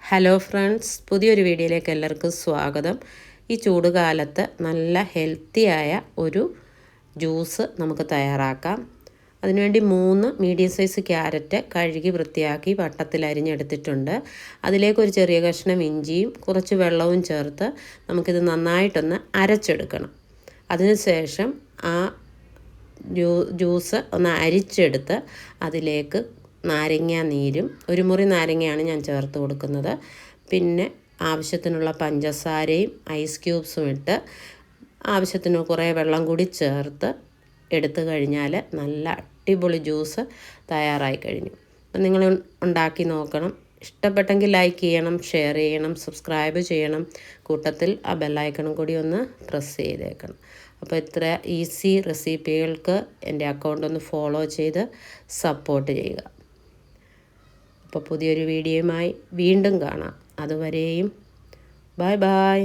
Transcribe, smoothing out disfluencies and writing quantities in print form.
Hello friends, പുതിയൊരു വീഡിയോയിലേക്ക് എല്ലാവർക്കും സ്വാഗതം. ഈ ചൂടുകാലത്ത് നല്ല ഹെൽത്തിയായ ഒരു ജ്യൂസ് നമുക്ക് തയ്യാറാക്കാം. അതിനുവേണ്ടി 3 മീഡിയം സൈസ് ക്യാരറ്റ് കഴുകി വൃത്തിയാക്കി വട്ടത്തിൽ അരിഞ്ഞെടുത്തിട്ടുണ്ട്. അതിലേക്ക് ഒരു ചെറിയ കഷ്ണം ഇഞ്ചിയും കുറച്ച് വെള്ളവും ചേർത്ത് നമുക്കിത് നന്നായിട്ടൊന്ന് അരച്ചെടുക്കണം. അതിനുശേഷം ആ ജ്യൂസ് ഒന്ന് അരിച്ചെടുത്ത് അതിലേക്ക് നാരങ്ങ നീരും, ഒരു മുറി നാരങ്ങയാണ് ഞാൻ ചേർത്ത് കൊടുക്കുന്നത്. പിന്നെ ആവശ്യത്തിനുള്ള പഞ്ചസാരയും ഐസ് ക്യൂബ്സും ഇട്ട് ആവശ്യത്തിന് കുറേ വെള്ളം കൂടി ചേർത്ത് എടുത്തു കഴിഞ്ഞാൽ നല്ല അടിപൊളി ജ്യൂസ് തയ്യാറായി കഴിഞ്ഞു. അപ്പം നിങ്ങൾ ഉണ്ടാക്കി നോക്കണം. ഇഷ്ടപ്പെട്ടെങ്കിൽ ലൈക്ക് ചെയ്യണം, ഷെയർ ചെയ്യണം, സബ്സ്ക്രൈബ് ചെയ്യണം. കൂട്ടത്തിൽ ആ ബെല്ലൈക്കണും കൂടി ഒന്ന് പ്രസ് ചെയ്തേക്കണം. അപ്പോൾ ഇത്ര ഈസി റെസിപ്പികൾക്ക് എൻ്റെ അക്കൗണ്ട് ഒന്ന് ഫോളോ ചെയ്ത് സപ്പോർട്ട് ചെയ്യുക. അപ്പോൾ പുതിയൊരു വീഡിയോയുമായി വീണ്ടും കാണാം. അതുവരെയും ബൈ ബൈ.